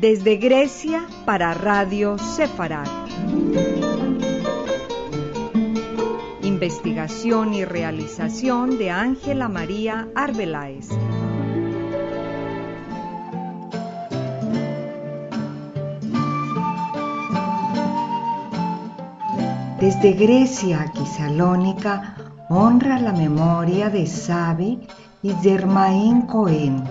Desde Grecia para Radio Sefarad. Investigación y realización de Ángela María Arbeláez. Desde Grecia y Salónica honra la memoria de Sabi y Zermaín Cohen.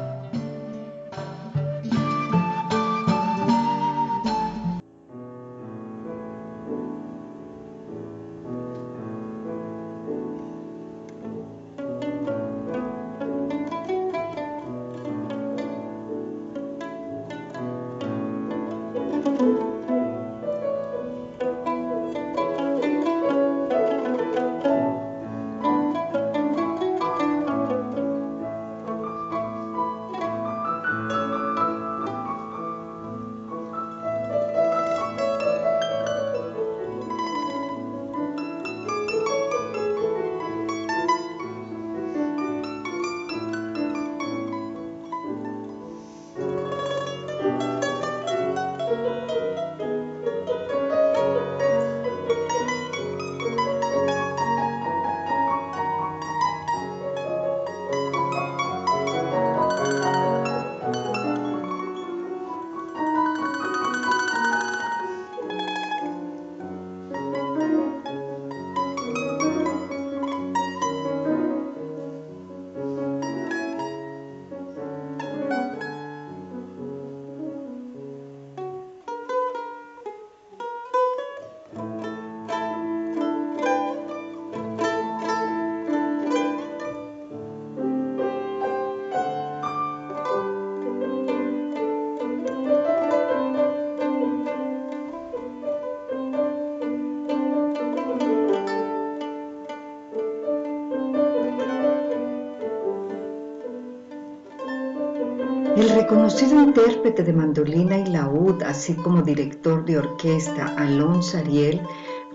El reconocido intérprete de mandolina y laúd, así como director de orquesta Alon Sariel,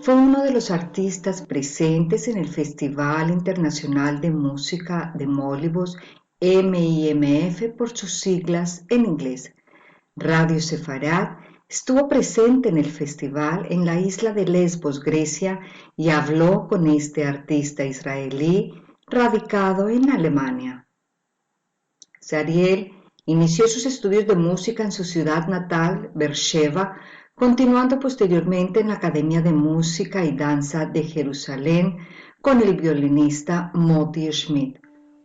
fue uno de los artistas presentes en el Festival Internacional de Música de Molyvos, MIMF por sus siglas en inglés. Radio Sefarad estuvo presente en el festival en la isla de Lesbos, Grecia, y habló con este artista israelí radicado en Alemania. Sariel inició sus estudios de música en su ciudad natal, Sheva, continuando posteriormente en la Academia de Música y Danza de Jerusalén con el violinista Moti Schmidt.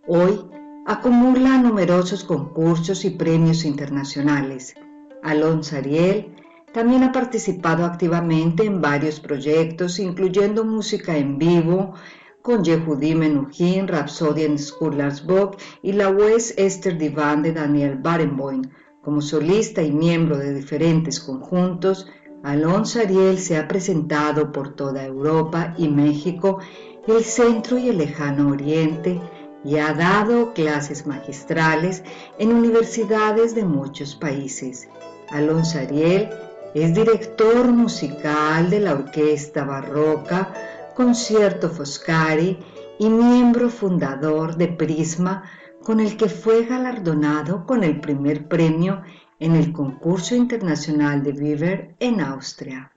Hoy acumula numerosos concursos y premios internacionales. Alon Sariel también ha participado activamente en varios proyectos, incluyendo música en vivo, con Yehudi Menuhin, Rapsodia en Skurlarsbok y la West Esther Divan de Daniel Barenboim. Como solista y miembro de diferentes conjuntos, Alon Sariel se ha presentado por toda Europa y México, el Centro y el Lejano Oriente, y ha dado clases magistrales en universidades de muchos países. Alon Sariel es director musical de la Orquesta Barroca Concierto Foscari y miembro fundador de Prisma, con el que fue galardonado con el primer premio en el concurso internacional de vivo en Austria.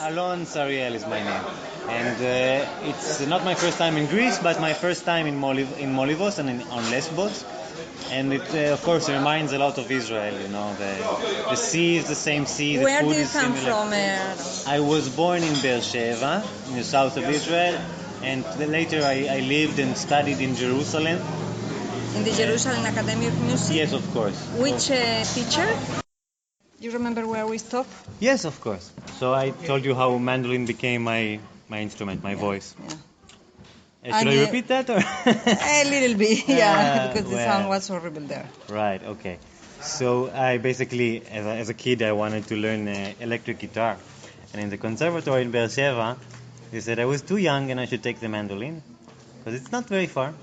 Alon Sariel is my name, and it's not my first time in Greece, but my first time in Molyvos and on Lesbos, and it of course reminds a lot of Israel. You know, the sea is the same sea. Where the food do you is come similar. from? I was born in Beersheva, in the south of Israel, and later I lived and studied in Jerusalem. In the Jerusalem Academy of Music? Yes, of course. Which teacher? Do you remember where we stopped? Yes, of course. So I told you how mandolin became my instrument, my voice. Yeah. Should I repeat that? Or? A little bit, yeah, because the sound was horrible there. Right, okay. So I basically, as a kid, I wanted to learn electric guitar. And in the Conservatorio in Beersheva, they said I was too young and I should take the mandolin, because it's not very far.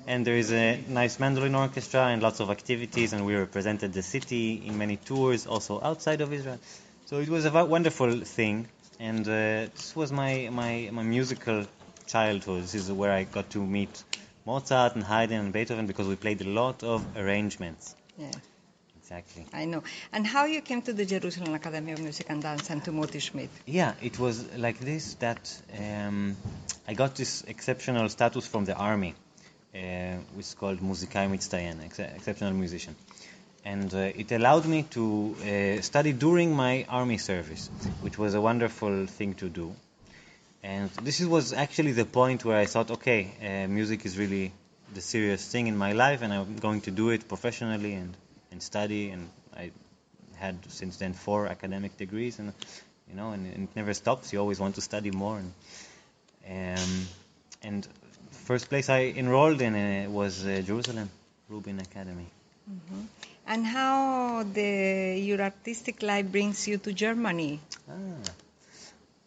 and there is a nice mandolin orchestra and lots of activities, and we represented the city in many tours, also outside of Israel. So it was a wonderful thing, and this was my musical childhood. This is where I got to meet Mozart and Haydn and Beethoven, because we played a lot of arrangements. Yeah, Exactly. I know. And how you came to the Jerusalem Academy of Music and Dance and to Moti Schmidt? Yeah, it was like this, that I got this exceptional status from the army, which is called Música, exceptional musician. And it allowed me to study during my army service, which was a wonderful thing to do. And this was actually the point where I thought, okay, music is really the serious thing in my life, and I'm going to do it professionally and study. And I had since then 4 academic degrees, and it never stops. You always want to study more. And the first place I enrolled in was Jerusalem Rubin Academy. Mm-hmm. And how your artistic life brings you to Germany?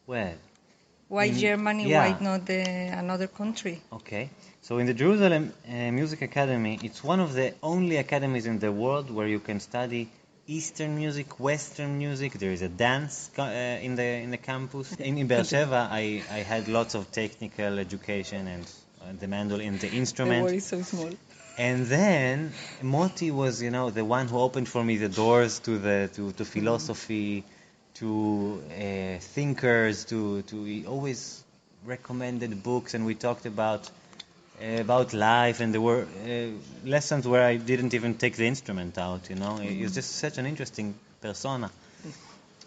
Well, why Germany? Yeah. Why not another country? Okay. So in the Jerusalem Music Academy, it's one of the only academies in the world where you can study Eastern music, Western music. There is a dance in the campus. In Be'er Sheva, I had lots of technical education and the mandolin, the instrument. The world is so small. And then Moti was, the one who opened for me the doors to philosophy, to thinkers, he always recommended books, and we talked about life, and there were lessons where I didn't even take the instrument out, He was just such an interesting persona.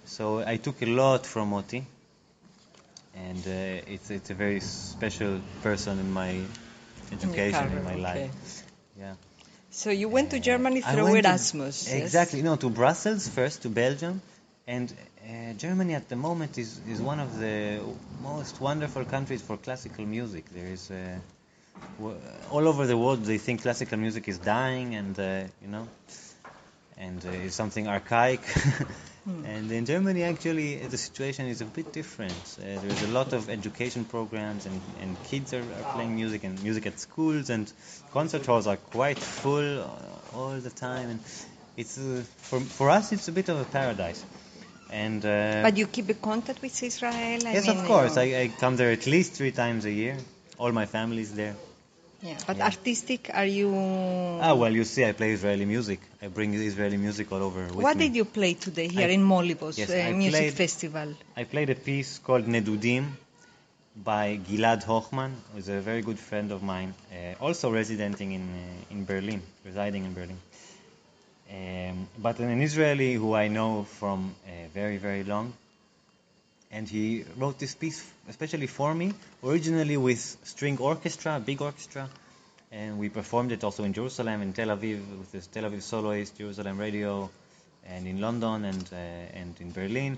So I took a lot from Moti, and it's a very special person in my education, in my life. Yeah. So you went to Germany through Erasmus. Exactly. Yes? No, to Brussels first, to Belgium, and Germany at the moment is one of the most wonderful countries for classical music. There is all over the world they think classical music is dying, and is something archaic. And in Germany, actually, the situation is a bit different. There's a lot of education programs, and kids are playing music, and music at schools, and concert halls are quite full all the time. And it's for us, it's a bit of a paradise. And but you keep in contact with Israel? Yes, of course. I come there at least 3 times a year. All my family is there. Yeah, but artistic, are you... well, you see, I play Israeli music. I bring Israeli music all over with me. What did you play today here in Molyvos music festival? I played a piece called Nedudim by Gilad Hochman, who is a very good friend of mine, also residing in Berlin, residing in Berlin. But an Israeli who I know from very, very long. And he wrote this piece especially for me, originally with string orchestra, big orchestra, and we performed it also in Jerusalem, in Tel Aviv, with the Tel Aviv soloist, Jerusalem Radio, and in London and in Berlin.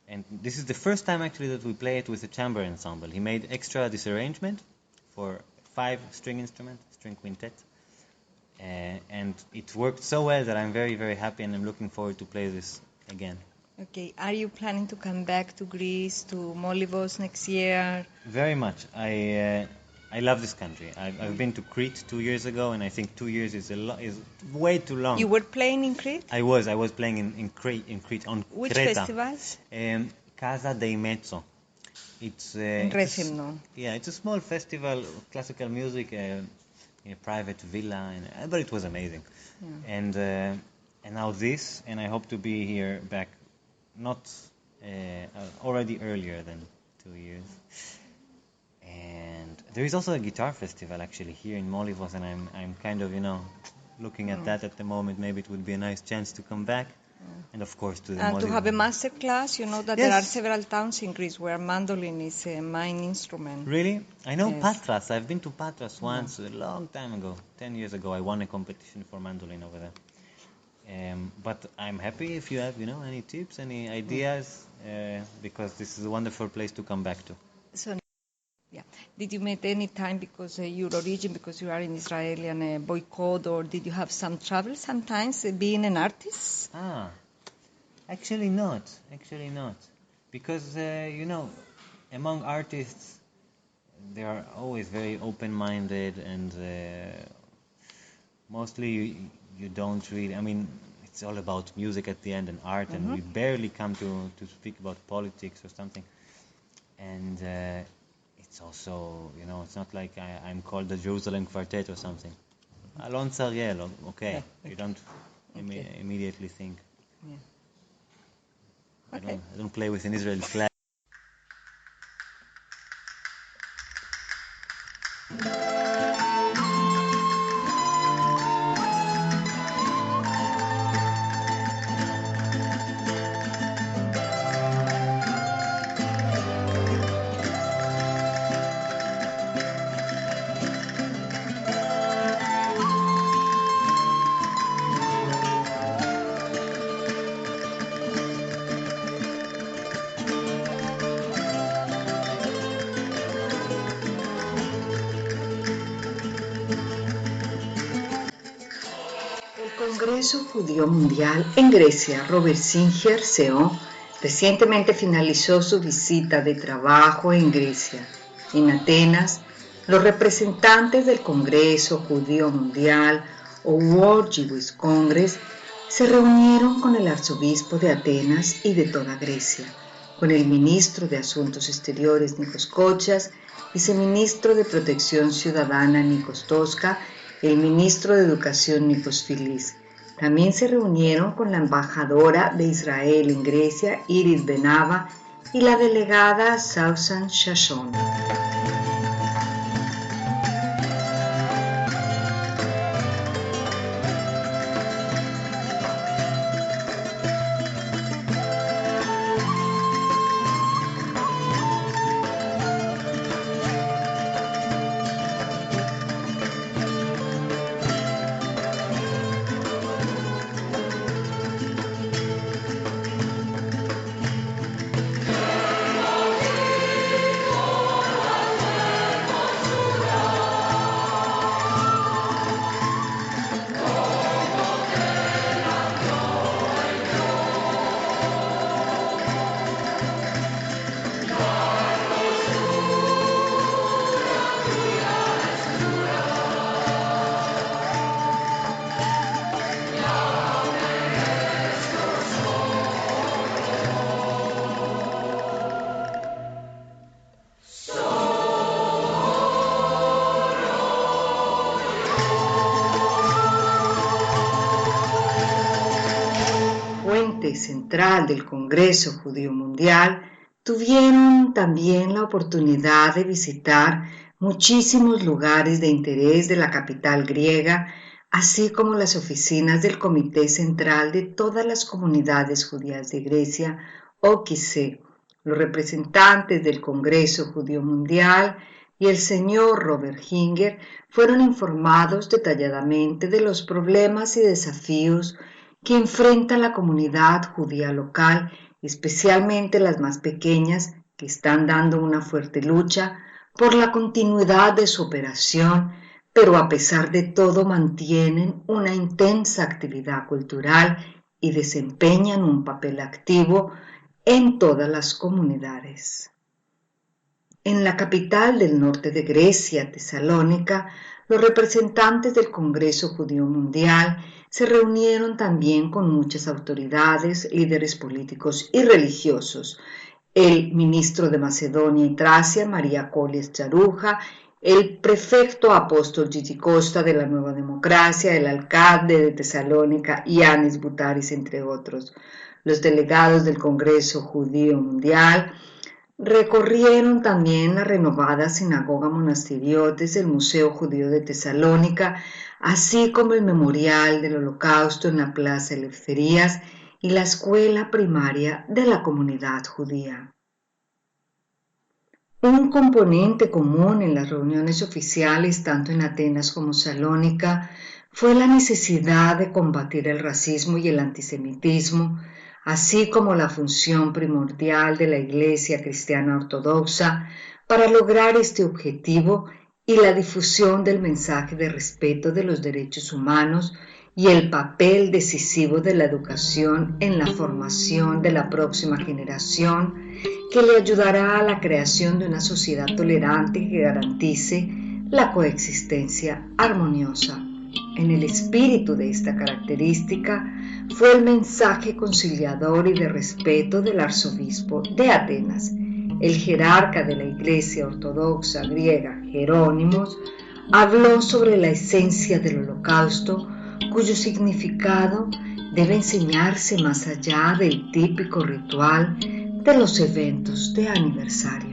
And this is the first time actually that we play it with a chamber ensemble. He made extra this arrangement for 5 string instruments, string quintet, and it worked so well that I'm very, very happy, and I'm looking forward to play this again. Okay, are you planning to come back to Greece, to Molyvos next year? Very much. I love this country. I've been to Crete 2 years ago, and I think 2 years is way too long. You were playing in Crete? I was playing in Crete on Which Creta. festivals? Casa dei Mezzo. It's Rethymno. Yeah, it's a small festival of classical music in a private villa, but it was amazing. Yeah. And now this, and I hope to be here back. Not already earlier than 2 years. And there is also a guitar festival actually here in Molyvos, and I'm kind of looking at that at the moment. Maybe it would be a nice chance to come back, and of course to the and to have a master class. You know that Yes. there are several towns in Greece where mandolin is a main instrument. Really? I know Yes. Patras. I've been to Patras once a long time ago, 10 years ago. I won a competition for mandolin over there. But I'm happy if you have, any tips, any ideas, because this is a wonderful place to come back to. So, yeah. Did you make any time because your origin, because you are in Israel, and a boycott, or did you have some trouble sometimes being an artist? Actually not. Because, among artists, they are always very open-minded, and mostly you don't really, I mean, it's all about music at the end and art, and we barely come to speak about politics or something. And it's also, you know, it's not like I'm called the Jerusalem Quartet or something. Alon Sariel, okay. You don't immediately think. Yeah. Okay. I don't play with an Israeli flag. Congreso Judío Mundial en Grecia, Robert Singer, CEO, recientemente finalizó su visita de trabajo en Grecia. En Atenas, los representantes del Congreso Judío Mundial o World Jewish Congress se reunieron con el arzobispo de Atenas y de toda Grecia, con el ministro de Asuntos Exteriores Nikos Kochas, viceministro de Protección Ciudadana Nikos Toska, el ministro de Educación Nikos Filis. También se reunieron con la embajadora de Israel en Grecia, Iris Benava, y la delegada Susan Shashon. Central del Congreso Judío Mundial tuvieron también la oportunidad de visitar muchísimos lugares de interés de la capital griega, así como las oficinas del Comité Central de todas las comunidades judías de Grecia, OKC. Los representantes del Congreso Judío Mundial y el señor Robert Singer fueron informados detalladamente de los problemas y desafíos que enfrenta la comunidad judía local, especialmente las más pequeñas, que están dando una fuerte lucha por la continuidad de su operación, pero a pesar de todo mantienen una intensa actividad cultural y desempeñan un papel activo en todas las comunidades. En la capital del norte de Grecia, Salónica, los representantes del Congreso Judío Mundial se reunieron también con muchas autoridades, líderes políticos y religiosos, el ministro de Macedonia y Tracia María Kollias-Tsarouha, el prefecto Apóstol Tzitzikosta de la Nueva Democracia, el alcalde de Salónica Yiannis Boutaris, entre otros. Los delegados del Congreso Judío Mundial recorrieron también la renovada sinagoga monastiriotes del Museo Judío de Salónica, así como el Memorial del Holocausto en la Plaza Eleftherías y la escuela primaria de la comunidad judía. Un componente común en las reuniones oficiales, tanto en Atenas como Salónica, fue la necesidad de combatir el racismo y el antisemitismo, así como la función primordial de la Iglesia Cristiana Ortodoxa para lograr este objetivo y la difusión del mensaje de respeto de los derechos humanos y el papel decisivo de la educación en la formación de la próxima generación que le ayudará a la creación de una sociedad tolerante que garantice la coexistencia armoniosa. En el espíritu de esta característica fue el mensaje conciliador y de respeto del arzobispo de Atenas. El jerarca de la Iglesia Ortodoxa griega, Jerónimos, habló sobre la esencia del Holocausto, cuyo significado debe enseñarse más allá del típico ritual de los eventos de aniversario.